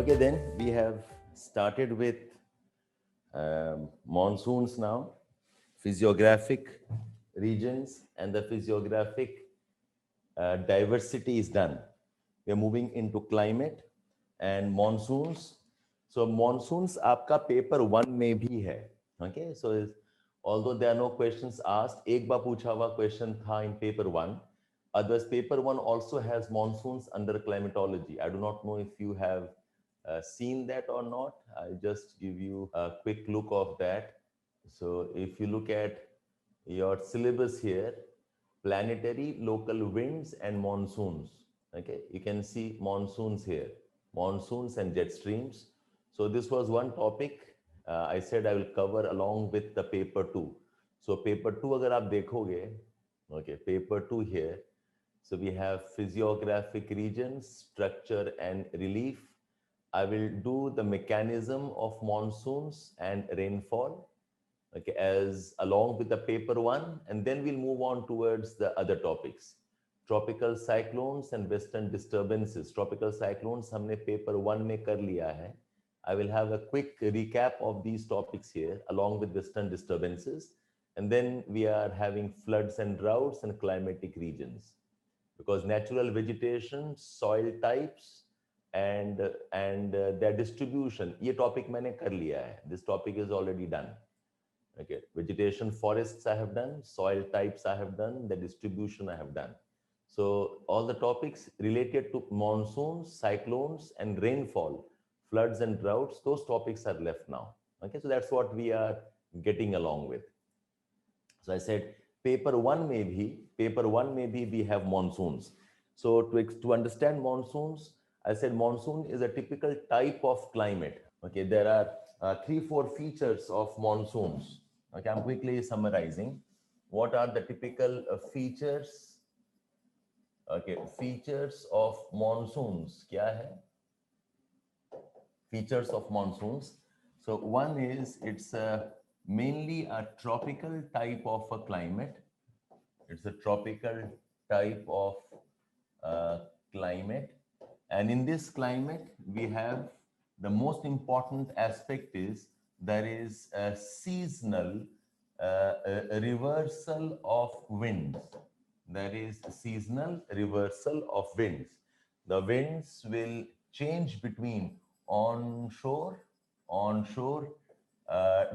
Okay, then we have started with monsoons now, physiographic regions, and the physiographic diversity is done. We are moving into climate and monsoons. So monsoons आपका paper 1 में भी है. Okay, so although there are no questions asked, एक बार पूछा हुआ question था in paper 1. Otherwise, paper 1 also has monsoons under climatology. I do not know if you have seen that or not. I'll just give you a quick look of that. So if you look at your syllabus here, planetary local winds and monsoons. Okay, you can see monsoons here, monsoons and jet streams. So this was one topic I said I will cover along with the paper 2. So paper 2 अगर आप देखोगे, okay, paper 2 here. So we have physiographic regions, structure and relief. I will do the mechanism of monsoons and rainfall, okay, as along with the paper 1, and then we'll move on towards the other topics. Tropical cyclones and western disturbances. Tropical cyclones हमने paper 1 में कर लिया है. I will have a quick recap of these topics here along with western disturbances, and then we are having floods and droughts and climatic regions, because natural vegetation, soil types, and their distribution, ये topic मैंने कर लिया है. This topic is already done. Okay, vegetation, forests I have done, soil types I have done, the distribution I have done. So all the topics related to monsoons, cyclones, and rainfall, floods and droughts, those topics are left now. Okay, so that's what we are getting along with. So I said paper 1 may be we have monsoons. So to understand monsoons, I said monsoon is a typical type of climate. Okay, there are 3-4 features of monsoons. Okay, I'm quickly summarizing. What are the typical features? Okay, features of monsoons. क्या है? Features of monsoons. So one is it's mainly a tropical type of a climate. It's a tropical type of climate. And in this climate, we have the most important aspect is there is a seasonal a reversal of winds. There is a seasonal reversal of winds. The winds will change between onshore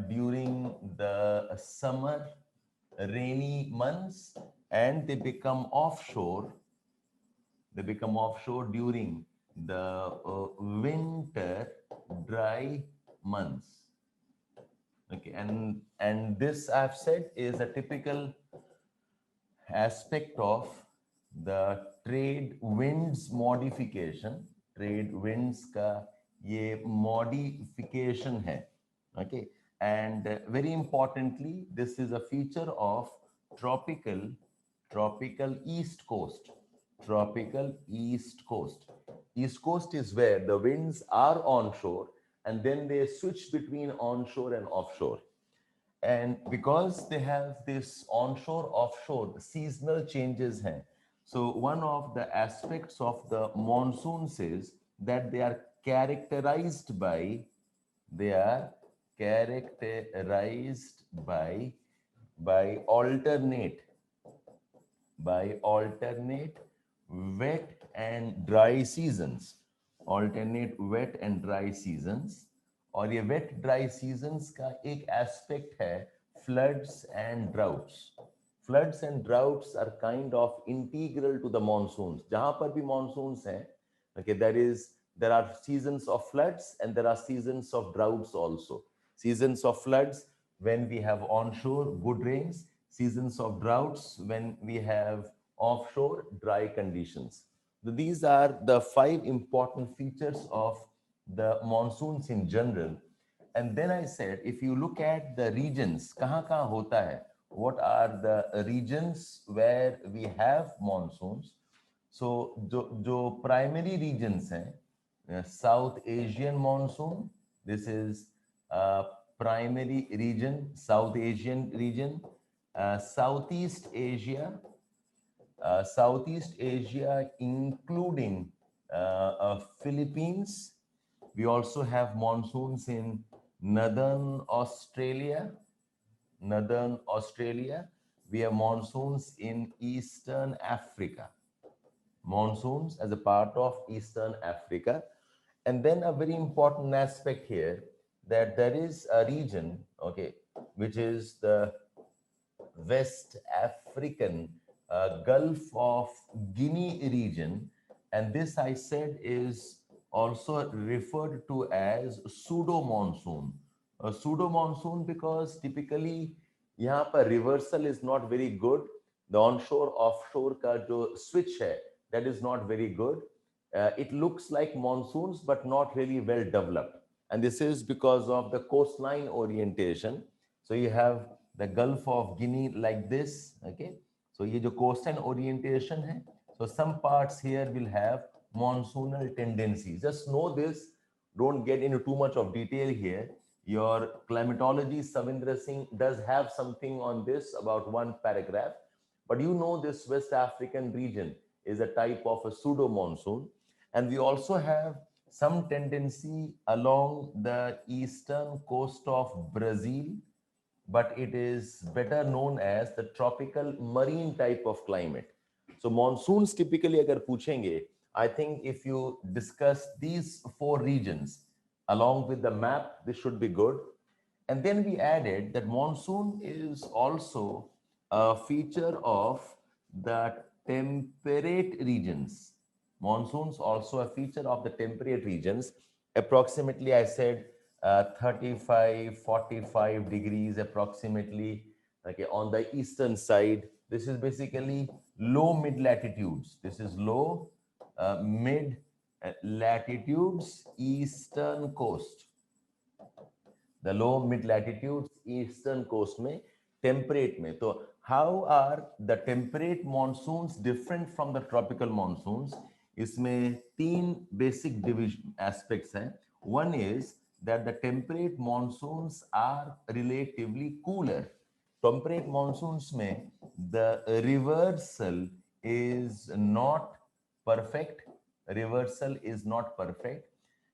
during the summer rainy months, and they become offshore during the winter dry months. Okay, and this I've said is a typical aspect of the trade winds modification. Trade winds का ये modification है. Okay, and very importantly, this is a feature of tropical east coast. Tropical east coast. East coast is where the winds are onshore and then they switch between onshore and offshore. And because they have this onshore offshore seasonal changes hain, so one of the aspects of the monsoons is that they are characterized by alternate wet and dry seasons. Alternate wet and dry seasons. और ये wet dry seasons का एक aspect है floods and droughts. Floods and droughts are kind of integral to the monsoons. जहाँ पर भी monsoons हैं, okay, there are seasons of floods and there are seasons of droughts also. Seasons of floods when we have onshore good rains, seasons of droughts when we have offshore dry conditions. So these are the 5 important features of the monsoons in general. And then I said, if you look at the regions, kahan hota hai? What are the regions where we have monsoons? So, jo primary regions hain, South Asian monsoon, this is primary region, South Asian region, Southeast Asia, including Philippines, We also have monsoons in northern Australia. We have monsoons in Eastern Africa. Monsoons as a part of Eastern Africa. And then a very important aspect here, that there is a region, okay, which is the West African Gulf of Guinea region. And this, I said, is also referred to as pseudo monsoon. A pseudo monsoon because typically यहाँ पर reversal is not very good. The onshore offshore का जो switch है, that is not very good. It looks like monsoons but not really well developed, and this is because of the coastline orientation. So you have the Gulf of Guinea like this, okay? So ये जो coastline orientation है, so some parts here will have monsoonal tendencies. Just know this, don't get into too much of detail here. Your climatology, Savindra Singh, does have something on this, about one paragraph, but you know this West African region is a type of a pseudo monsoon. And we also have some tendency along the eastern coast of Brazil, but it is better known as the tropical marine type of climate. So monsoons typically agar puchenge, I think if you discuss these four regions along with the map, this should be good. And then we added that monsoon is also a feature of the temperate regions. Monsoons also a feature of the temperate regions. Approximately, I said 35, 45 degrees approximately, okay, on the eastern side. This is basically low mid latitudes. This is low mid latitudes, eastern coast. The low mid latitudes, eastern coast में, temperate में. So how are the temperate monsoons different from the tropical monsoons? इसमें तीन basic division aspects हैं. One is that the temperate monsoons are relatively cooler. Temperate monsoons में the reversal is not perfect. Reversal is not perfect,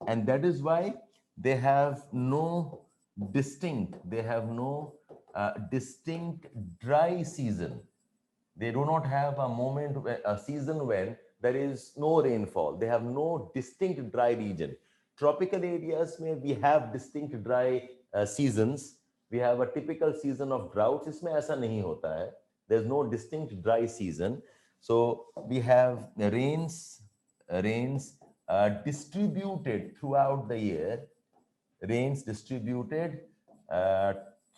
and that is why they have no distinct dry season. They do not have a season when there is no rainfall. They have no distinct dry region. Tropical areas may we have distinct dry seasons. We have a typical season of droughts. इसमें ऐसा नहीं होता है. There's no distinct dry season. So we have rains distributed throughout the year. Rains distributed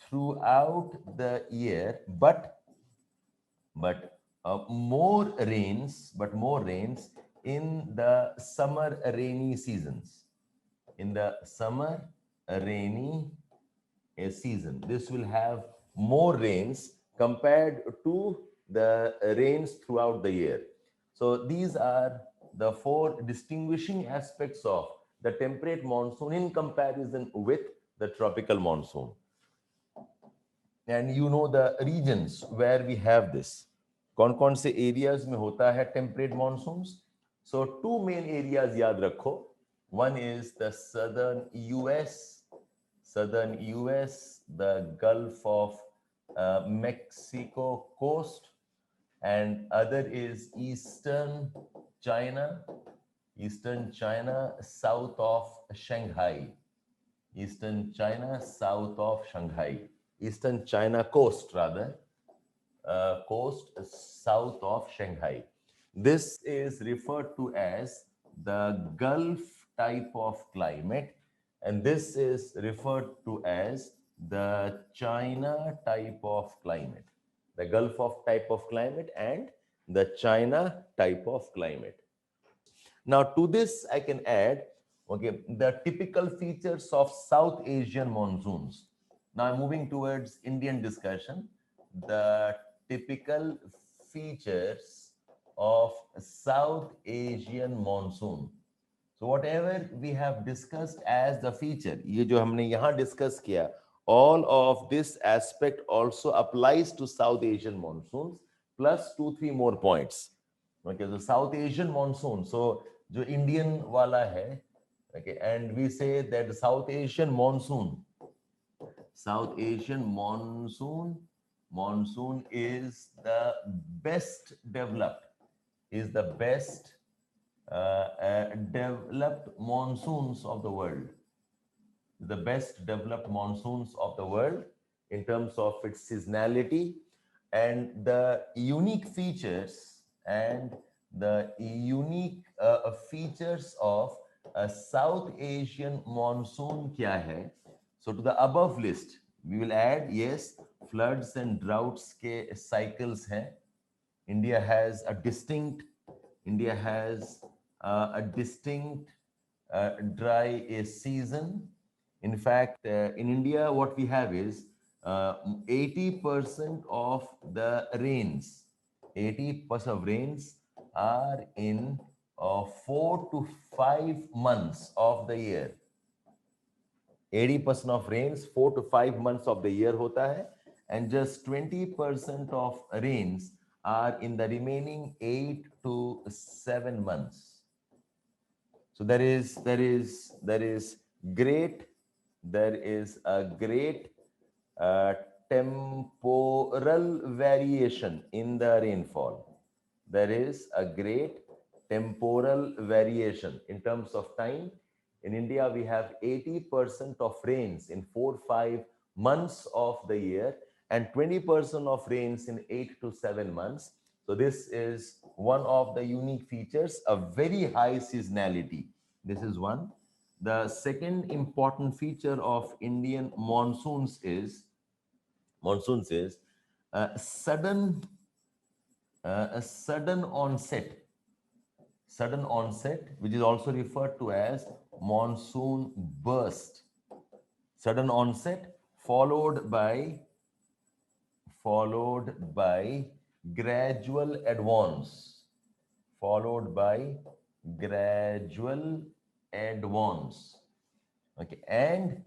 throughout the year, but more rains in the summer rainy seasons. In the summer rainy season, this will have more rains compared to the rains throughout the year. So these are the four distinguishing aspects of the temperate monsoon in comparison with the tropical monsoon. And you know the regions where we have this. कौन-कौन से areas में होता है temperate monsoons? So two main areas याद रखो. One is the southern US, the Gulf of Mexico coast, and other is eastern China, south of Shanghai. Eastern China, south of Shanghai. Eastern China coast, rather. Coast south of Shanghai. This is referred to as the Gulf type of climate, and this is referred to as the China type of climate. The Gulf of type of climate and the China type of climate. Now to this I can add, okay, the typical features of South Asian monsoons. Now I'm moving towards Indian discussion. The typical features of South Asian monsoon. So whatever we have discussed as the feature, ये जो हमने यहाँ discuss किया, all of this aspect also applies to South Asian monsoons plus 2-3 more points. Okay, so South Asian monsoon. So जो Indian वाला है, Okay, and we say that the South Asian monsoon, South Asian monsoon is the best developed, is the best developed monsoons of the world, the best developed monsoons of the world in terms of its seasonality and the unique features and the unique features of a South Asian monsoon kya hai. So to the above list, we will add, yes, floods and droughts ke cycles hai. India has a distinct, India has a distinct dry season. In fact, in India, what we have is 80% of the rains, 80% of rains are in 4 to 5 months of the year. 80% of rains 4 to 5 months of the year hota hai, and just 20% of rains are in the remaining 8 to 7 months. So there is a great temporal variation in the rainfall. There is a great temporal variation in terms of time. In India, we have 80% of rains in 4 5 months of the year and 20% of rains in 8 to 7 months. So this is one of the unique features, a very high seasonality. This is one. The second important feature of Indian monsoons is a sudden onset, which is also referred to as monsoon burst. Sudden onset followed by gradual advance, followed by gradual advance, okay, and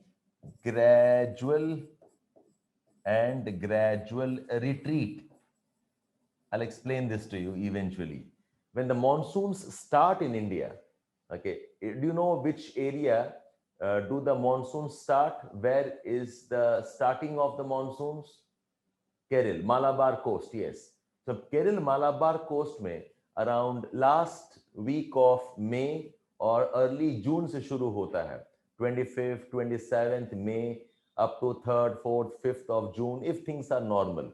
gradual retreat. I'll explain this to you eventually. When the monsoons start in India, okay, do you know which area do the monsoons start? Where is the starting of the monsoons? Kerala, Malabar coast, yes. So Kerala, Malabar coast में around last week of May or early June से शुरू होता है. 25th, 27th May up to 3rd, 4th, 5th of June if things are normal.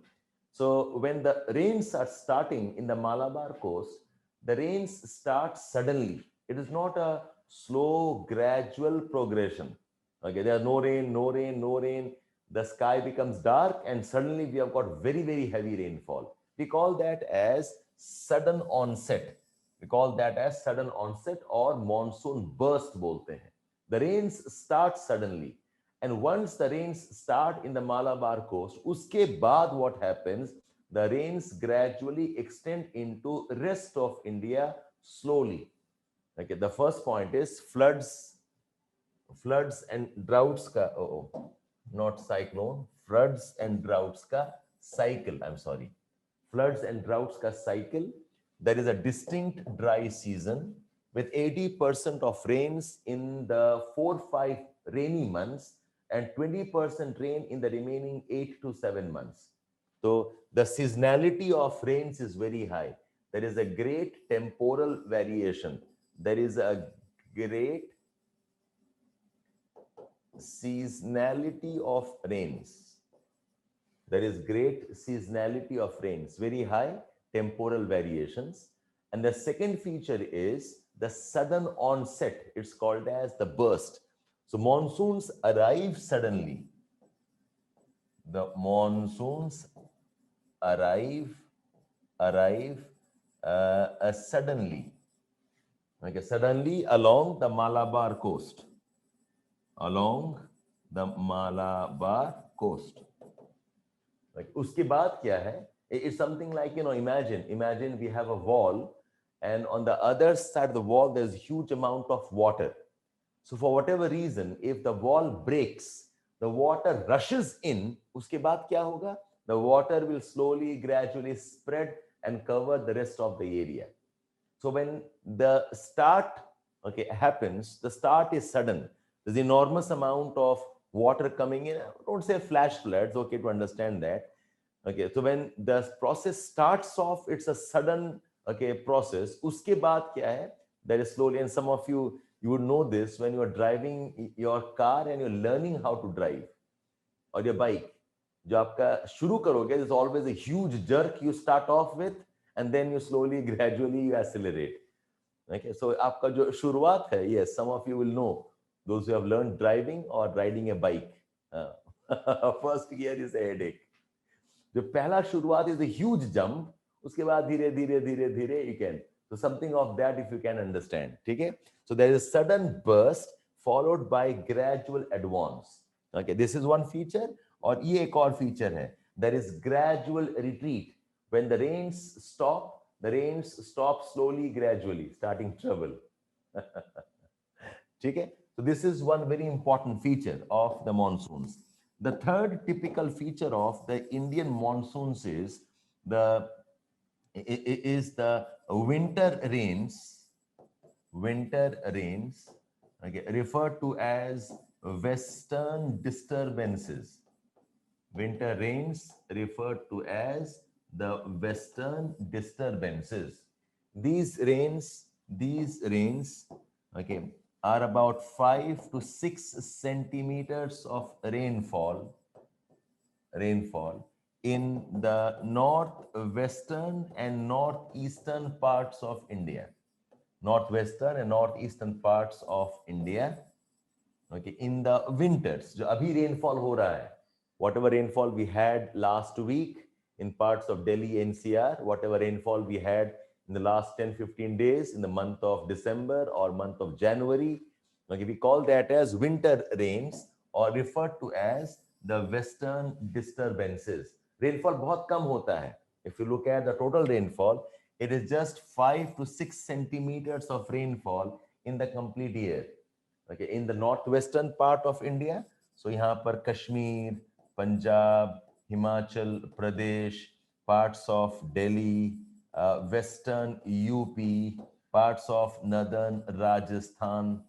So when the rains are starting in the Malabar coast, the rains start suddenly. It is not a slow, gradual progression. Okay, there are no rain, no rain, no rain. The sky becomes dark and suddenly we have got very, very heavy rainfall. We call that as sudden onset. We call that as sudden onset or monsoon burst bolte hain. The rains start suddenly. And once the rains start in the Malabar coast, uske baad what happens? The rains gradually extend into rest of India slowly. Okay, the first point is floods and droughts ka, not cyclone, floods and droughts ka cycle. I'm sorry. Floods and droughts ka cycle. There is a distinct dry season with 80% of rains in the 4 5 rainy months and 20% rain in the remaining 8 to 7 months. So the seasonality of rains is very high. There is a great temporal variation. There is a great seasonality of rains. There is great seasonality of rains, very high temporal variations. And the second feature is the sudden onset. It's called as the burst. So monsoons arrive suddenly. The monsoons arrive suddenly. Okay, suddenly along the Malabar coast. Along the Malabar coast. Like, uske baad kya hai? It's something like, imagine we have a wall and on the other side of the wall, there's a huge amount of water. So for whatever reason, if the wall breaks, the water rushes in, uske baad kya hoga? The water will slowly, gradually spread and cover the rest of the area. So when the start okay, happens, the start is sudden. There's enormous amount of water coming in. Don't say flash floods, okay, to understand that. Okay, so when the process starts off, it's a sudden, okay, process. Uske baad kya hai? That is slowly, and some of you would know this when you are driving your car and you're learning how to drive, or your bike. जो आपका शुरू करोगे, there's always a huge jerk you start off with, and then you slowly, gradually you accelerate. Okay, so आपका जो शुरुआत है, yes, some of you will know, those who have learned driving or riding a bike. First gear is a headache. जो पहला शुरुआत is a huge jump, उसके बाद धीरे धीरे धीरे धीरे you can. So something of that if you can understand. ठीक है? So there is a sudden burst followed by gradual advance. Okay, this is one feature. और ये एक और feature है. There is gradual retreat. When the rains stop slowly, gradually, starting trouble. ठीक है? So this is one very important feature of the monsoons. The third typical feature of the Indian monsoons is the winter rains. Winter rains, okay, referred to as western disturbances. Winter rains referred to as the western disturbances. These rains, okay, are about 5 to 6 centimeters of rainfall in the northwestern and northeastern parts of India. Northwestern and northeastern parts of India. Okay, in the winters, जो अभी rainfall हो रहा है, whatever rainfall we had last week in parts of Delhi NCR, whatever rainfall we had in the last 10-15 days in the month of December or month of January, okay, we call that as winter rains or referred to as the western disturbances. Rainfall बहुत कम होता है. If you look at the total rainfall, it is just 5 to 6 centimeters of rainfall in the complete year. Okay, in the northwestern part of India, so यहाँ पर Kashmir, Punjab, Himachal Pradesh, parts of Delhi, western UP, parts of northern Rajasthan.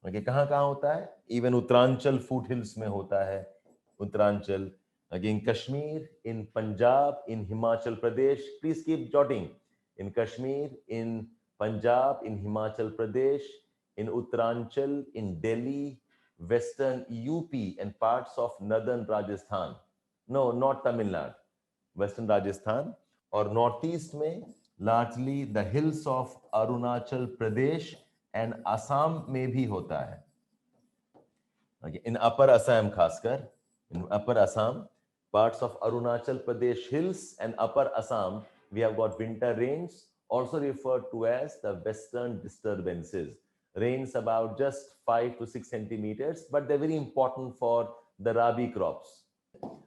Okay, कहाँ कहाँ होता है? Even Uttaranchal foothills में होता है. Uttaranchal, again Kashmir, in Punjab, in Himachal Pradesh. Please keep jotting. In Kashmir, in Punjab, in Himachal Pradesh, in Uttaranchal, in Delhi, western UP, and parts of northern Rajasthan. No, not Tamil Nadu. Western Rajasthan or northeast में largely the hills of Arunachal Pradesh and Assam में भी होता है. Okay, in upper Assam खासकर, in upper Assam, parts of Arunachal Pradesh hills and upper Assam, we have got winter rains, also referred to as the western disturbances. Rains about just 5 to 6 centimeters, but they're very important for the rabi crops.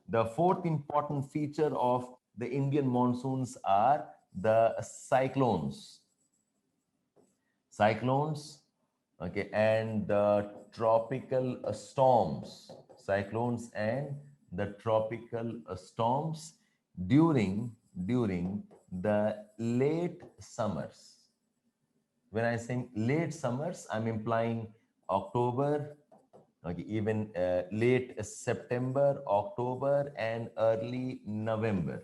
The fourth important feature of the Indian monsoons are the cyclones. Cyclones, okay, and the tropical storms. Cyclones and the tropical storms during the late summers. When I say late summers, I'm implying October, okay, even late September, October, and early November.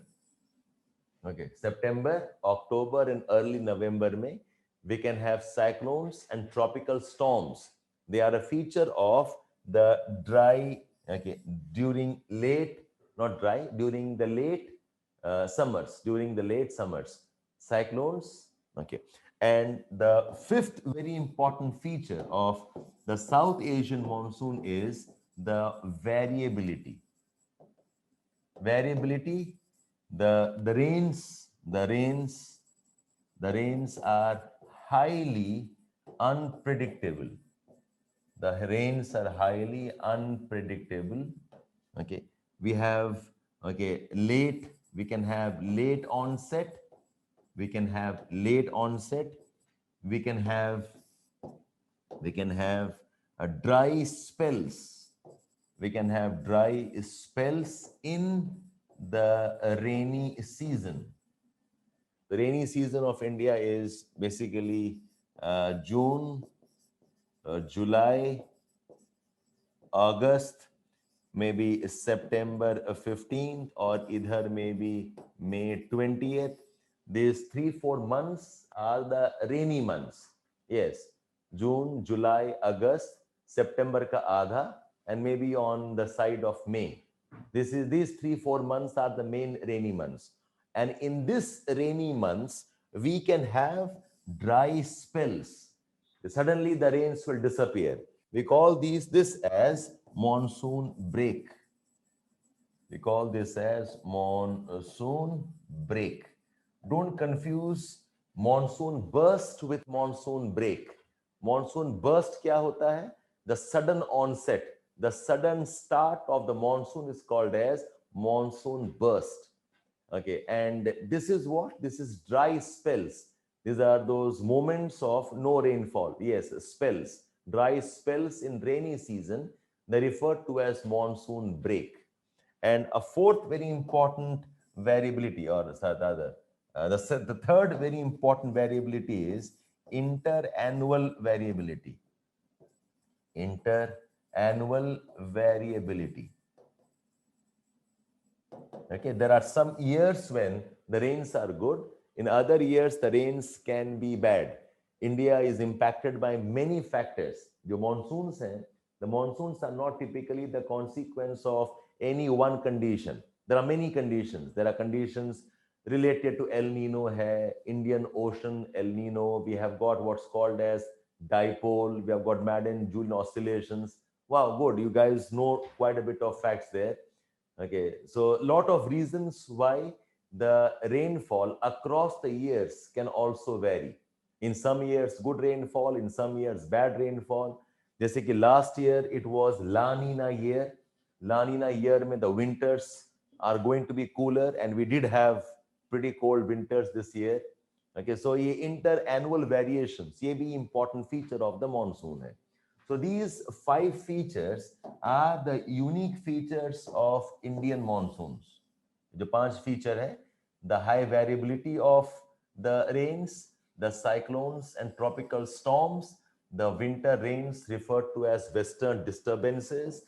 Okay, September, October, and early November में we can have cyclones and tropical storms. They are a feature of the dry, okay, during late, not dry, during the late summers, cyclones, okay. And the fifth very important feature of the South Asian monsoon is the variability. Variability, the rains are highly unpredictable. The rains are highly unpredictable. Okay, we have, okay, late, we can have late onset, we can have late onset, we can have dry spells, we can have dry spells in the rainy season. The rainy season of India is basically June July, August, maybe September 15th, or either maybe May 20th. These 3-4 months are the rainy months. Yes, June, July, August, September ka आधा, and maybe on the side of May. These 3-4 months are the main rainy months. And in this rainy months, we can have dry spells. Suddenly the rains will disappear. We call this as monsoon break. We call this as monsoon break. Don't confuse monsoon burst with monsoon break. Monsoon burst क्या होता है? The sudden onset, the sudden start of the monsoon is called as monsoon burst. Okay, and this is what? This is dry spells. These are those moments of no rainfall. Yes, spells. Dry spells in rainy season, they refer to as monsoon break. And a fourth very important variability, or the third very important variability is interannual variability. Interannual variability. Okay, there are some years when the rains are good. In other years, the rains can be bad. India is impacted by many factors. The monsoons are not typically the consequence of any one condition. There are many conditions. There are conditions related to El Nino, Indian Ocean, El Nino. We have got what's called as dipole. We have got Madden-Julian oscillations. Wow, good. You guys know quite a bit of facts there. Okay, so a lot of reasons why the rainfall across the years can also vary. In some years, good rainfall, in some years, bad rainfall. जैसे कि last year it was La Nina year. La Nina year में the winters are going to be cooler, and we did have pretty cold winters this year. Okay, so ये interannual variations, ये भी important feature of the monsoon है. So these 5 features are the unique features of Indian monsoons. जो 5 feature है, the high variability of the rains, the cyclones and tropical storms, the winter rains referred to as western disturbances,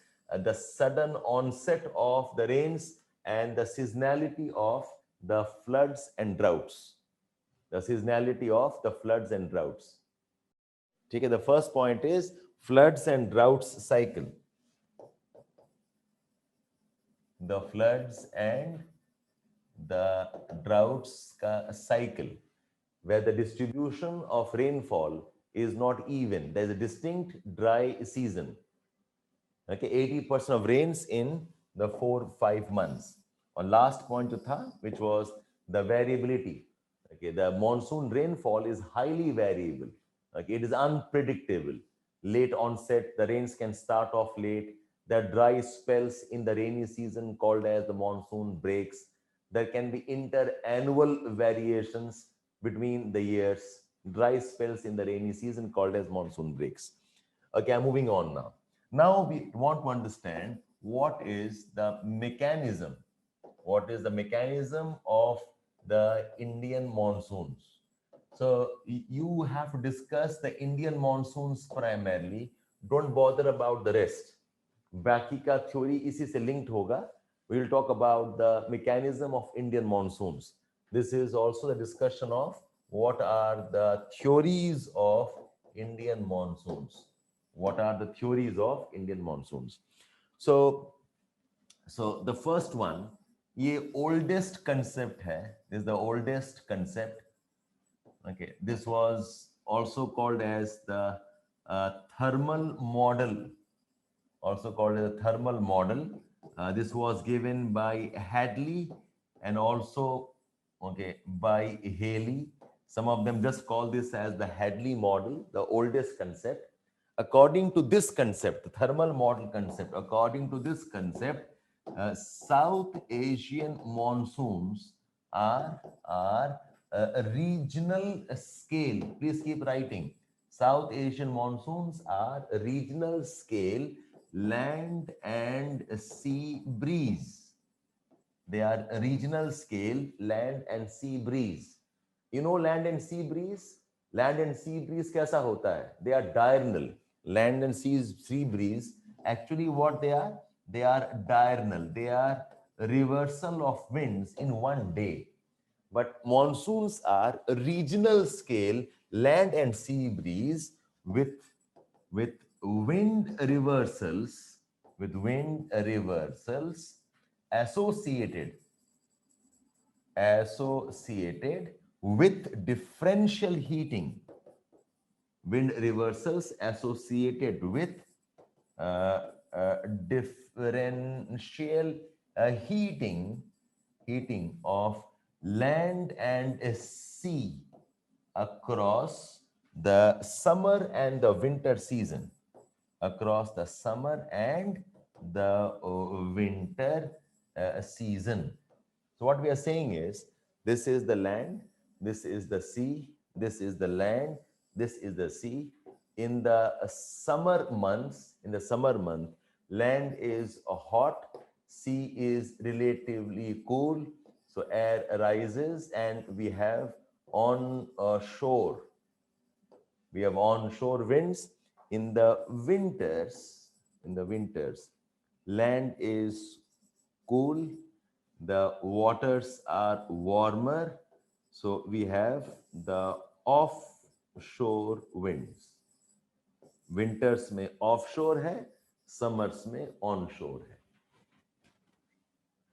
the sudden onset of the rains, and the seasonality of the floods and droughts. The seasonality of the floods and droughts. Okay, the first point is floods and droughts cycle. The floods and the droughts cycle, where the distribution of rainfall is not even. There's a distinct dry season. Okay, 80% of rains in the 4-5 months. On last point which was the variability. Okay, the monsoon rainfall is highly variable. Okay, it is unpredictable. Late onset, the rains can start off late. There are dry spells in the rainy season called as the monsoon breaks. There can be interannual variations between the years. Dry spells in the rainy season called as monsoon breaks. Okay, I'm moving on now. Now we want to understand what is the mechanism. What is the mechanism of the Indian monsoons? So you have to discuss the Indian monsoons primarily. Don't bother about the rest. बाकी का theory इसी से linked होगा. We will talk about the mechanism of Indian monsoons. This is also the discussion of what are the theories of Indian monsoons. What are the theories of Indian monsoons? So the first one, ये oldest concept है. This is the oldest concept. Okay, this was also called as the thermal model. Also called as a thermal model. This was given by Hadley and also by Haley. Some of them just call this as the Hadley model, the oldest concept. According to this concept, the thermal model concept, according to this concept, South Asian monsoons are a regional scale. Please keep writing. South Asian monsoons are a regional scale land and sea breeze. They are a regional scale land and sea breeze. You know land and sea breeze? Land and sea breeze कैसा होता है? They are diurnal. Land and sea breeze, actually what they are? They are diurnal. They are reversal of winds in one day. But monsoons are a regional scale land and sea breeze with with wind reversals, with wind reversals associated associated with differential heating, wind reversals associated with differential heating of land and sea across the summer and the winter season, across the summer and the winter season. So what we are saying is, this is the land, this is the sea, this is the land, this is the sea. In the summer months, in the summer month, land is hot, sea is relatively cool, so air rises and we have on shore, we have onshore winds. In the winters, land is cool, the waters are warmer, so we have the offshore winds. Winters में offshore है, summers में onshore है.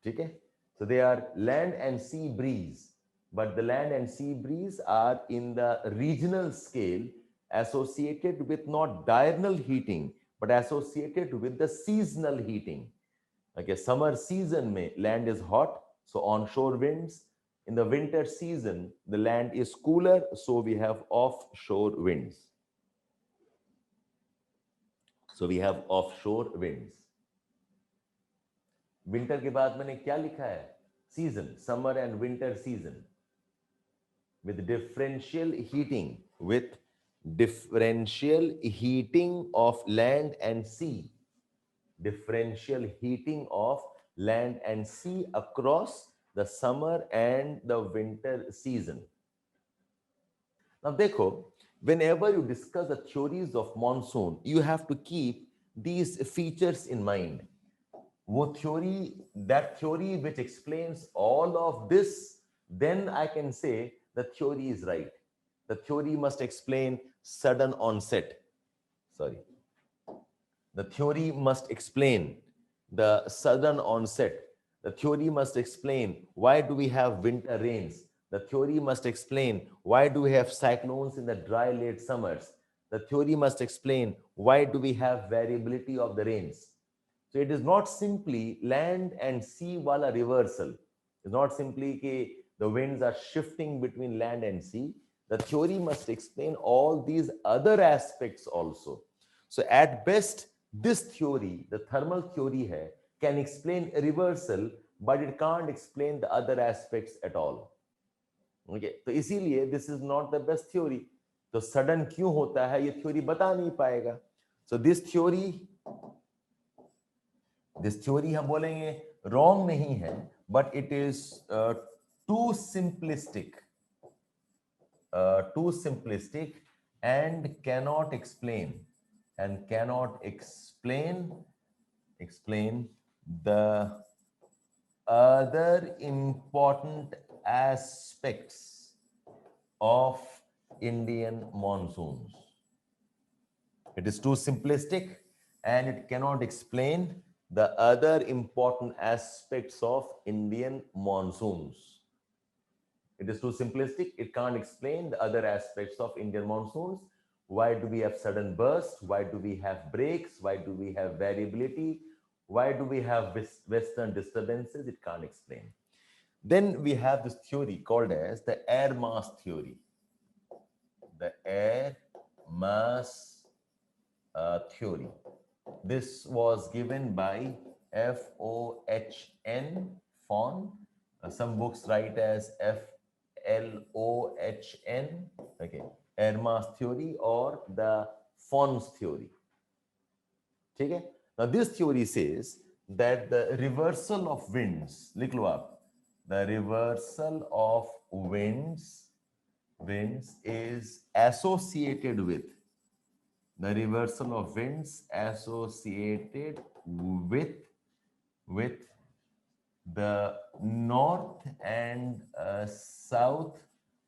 ठीक है? So they are land and sea breeze, but the land and sea breeze are in the regional scale associated with not diurnal heating, but associated with the seasonal heating. Okay, summer season mein land is hot, so onshore winds. In the winter season, the land is cooler, so we have offshore winds. So we have offshore winds. Winter के बाद मैंने क्या लिखा है? Season, summer and winter season. With differential heating, with differential heating of land and sea. Differential heating of land and sea across the summer and the winter season. Now देखो, whenever you discuss the theories of monsoon, you have to keep these features in mind. वो theory, that theory which explains all of this, then I can say the theory is right. The theory must explain sudden onset. Sorry. The theory must explain the sudden onset. The theory must explain why do we have winter rains. The theory must explain why do we have cyclones in the dry late summers. The theory must explain why do we have variability of the rains. So it is not simply land and sea wala reversal. It's not simply that the winds are shifting between land and sea. The theory must explain all these other aspects also. So at best, this theory, the thermal theory hai, can explain a reversal, but it can't explain the other aspects at all. Okay, तो इसीलिए this is not the best theory. तो sudden क्यों होता है ये theory बता नहीं पाएगा. So this theory हम बोलेंगे wrong नहीं है, but it is too simplistic and cannot explain the other important aspects of Indian monsoons. It is too simplistic and it cannot explain the other important aspects of Indian monsoons. It is too simplistic. It can't explain the other aspects of Indian monsoons. Why do we have sudden bursts? Why do we have breaks? Why do we have variability? Why do we have western disturbances? It can't explain. Then we have this theory called as the air mass theory. The air mass theory. This was given by F.O.H.N. Fon. Some books write as F.L.O.H.N. Okay, air mass theory or the Fon's theory. Okay? Now this theory says that the reversal of winds, लिख लो आप, the reversal of winds is associated with The reversal of winds associated with the north and south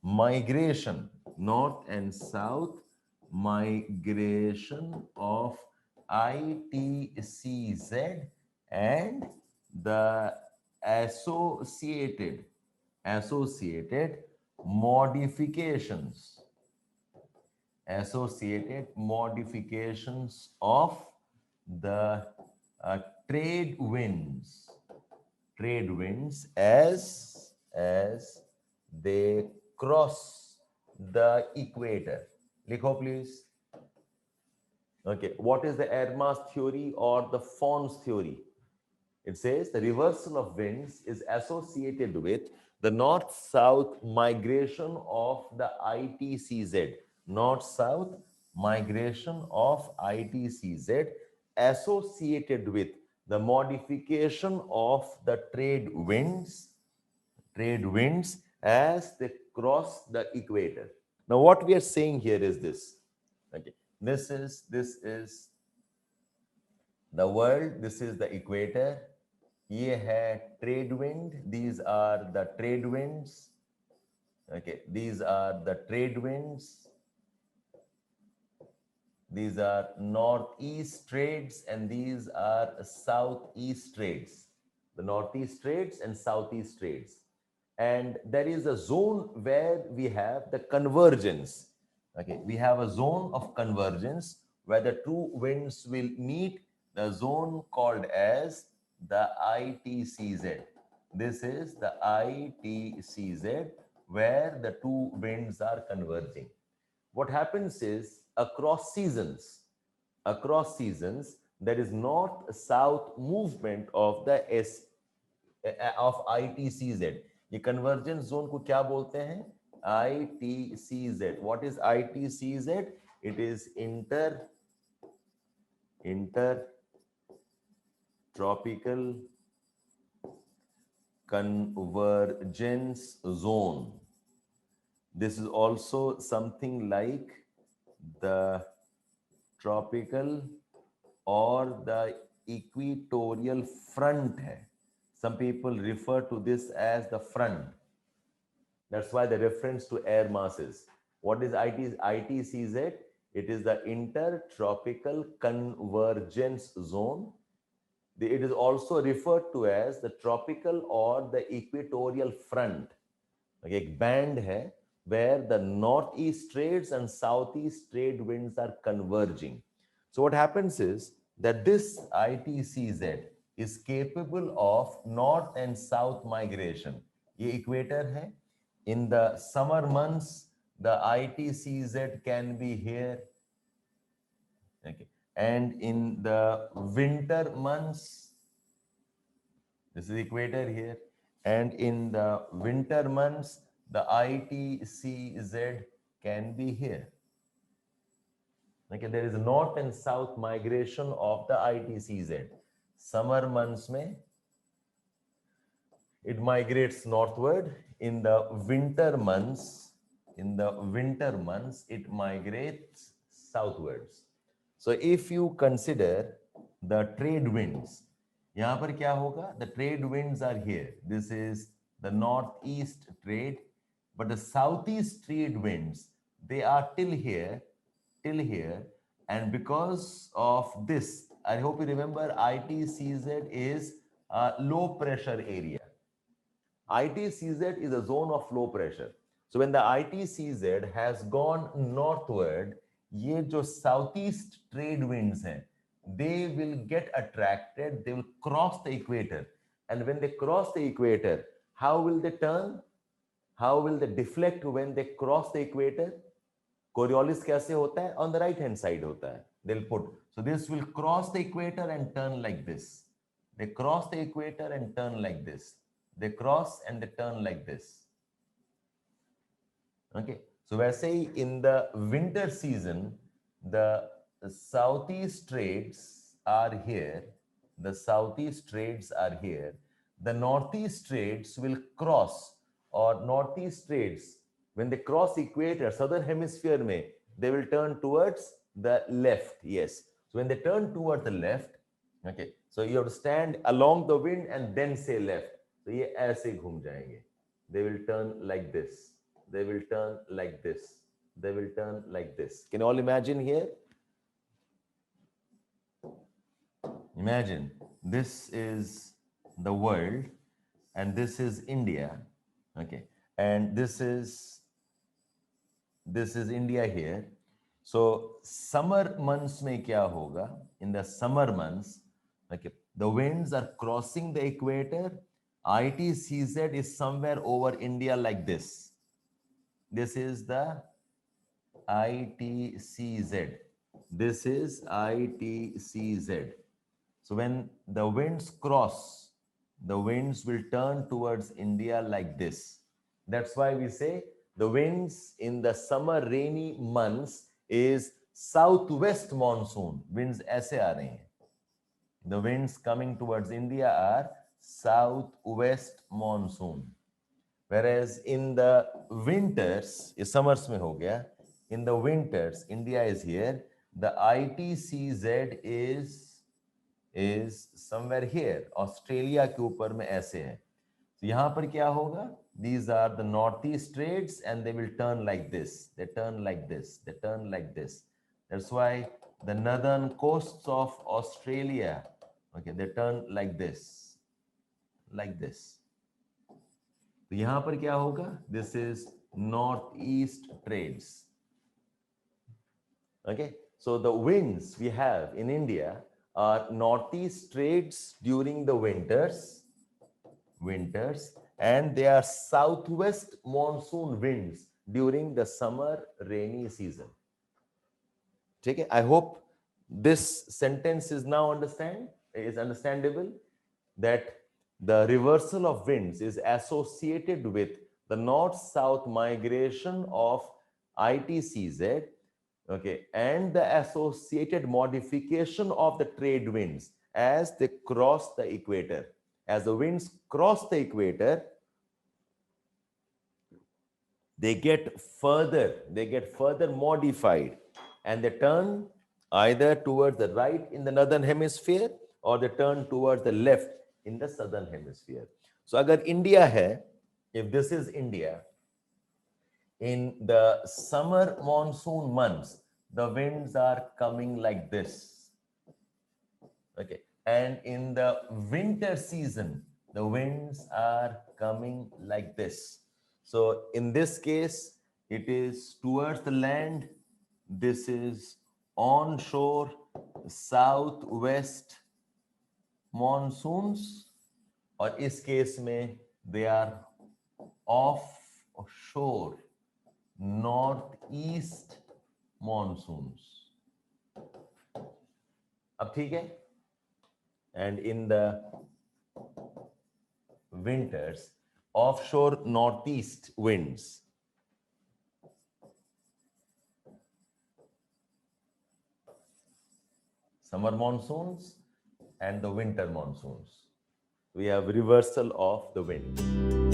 migration, north and south migration of ITCZ and the associated modifications of the uh, trade winds as they cross the equator. Likho please. Okay, what is the air mass theory or the Fons theory? It says the reversal of winds is associated with the north-south migration of the ITCZ. North-south migration of ITCZ associated with the modification of the trade winds as they cross the equator. Now, what we are saying here is this. Okay, this is the world. This is the equator. ये है trade wind. These are the trade winds. Okay, these are the trade winds. These are northeast trades and these are southeast trades. The northeast trades and southeast trades. And there is a zone where we have the convergence. Okay, we have a zone of convergence where the two winds will meet, the zone called as the ITCZ. This is the ITCZ where the two winds are converging. What happens is across seasons, there is north-south movement of the of ITCZ. ये convergence zone को क्या बोलते हैं? ITCZ. What is ITCZ? It is intertropical convergence zone. This is also something like the tropical or the equatorial front hai. Some people refer to this as the front. That's why the reference to air masses. What is ITCZ? It is the intertropical convergence zone. It is also referred to as the tropical or the equatorial front. एक band है where the northeast trades and southeast trade winds are converging. So what happens is that this ITCZ is capable of north and south migration. ये equator है. In the summer months, the ITCZ can be here. Okay. And in the winter months, this is equator here. And in the winter months, the ITCZ can be here. Okay, there is a north and south migration of the ITCZ. Summer months mein, it migrates northward. In the winter months, it migrates southwards. So if you consider the trade winds, यहाँ पर क्या होगा? The trade winds are here. This is the northeast trade, but the southeast trade winds, they are till here, and because of this, I hope you remember ITCZ is a low pressure area. ITCZ is a zone of low pressure. So when the ITCZ has gone northward, ये जो southeast trade winds हैं, they will get attracted, they will cross the equator. And when they cross the equator, how will they turn? How will they deflect when they cross the equator? Coriolis कैसे होता है? On the right hand side होता है. They'll put. So this will cross the equator and turn like this. They cross the equator and turn like this. They cross and they turn like this. Okay. So वैसे ही in the winter season, the southeast trades are here. The southeast trades are here. The northeast trades will cross, or northeast trades, when they cross equator, southern hemisphere mein, they will turn towards the left. Yes. So when they turn toward the left, okay, so you have to stand along the wind and then say left. So ये ऐसे घूम जाएंगे. They will turn like this. They will turn like this. They will turn like this. Can you all imagine here? Imagine this is the world and this is India. Okay. And this is India here. So summer months में क्या होगा? In the summer months, okay, the winds are crossing the equator. ITCZ is somewhere over India like this. This is the ITCZ. This is ITCZ. So when the winds cross, the winds will turn towards India like this. That's why we say the winds in the summer rainy months is southwest monsoon. Winds ऐसे आ रहे हैं. The winds coming towards India are southwest monsoon. Whereas in the winters, ये summers में हो गया. In the winters, India is here. The ITCZ is somewhere here. Australia के ऊपर में ऐसे है. So यहाँ पर क्या होगा? These are the northeast trades and they will turn like this. They turn like this. They turn like this. That's why the northern coasts of Australia, okay, they turn like this. Like this. तो यहाँ पर क्या होगा? This is northeast trades. Okay, so the winds we have in India are northeast trades during the winters, and they are southwest monsoon winds during the summer rainy season. Okay, I hope this sentence is now understandable, that the reversal of winds is associated with the north-south migration of ITCZ, okay, and the associated modification of the trade winds as they cross the equator. As the winds cross the equator, they get further modified and they turn either towards the right in the northern hemisphere or they turn towards the left in the southern hemisphere. So agar India hai, if this is India, in the summer monsoon months, the winds are coming like this. Okay. And in the winter season, the winds are coming like this. So in this case, it is towards the land. This is onshore southwest monsoons. और इस case में they are offshore northeast monsoons. अब ठीक है? And in the winters, offshore northeast winds. Summer monsoons and the winter monsoons. We have reversal of the wind.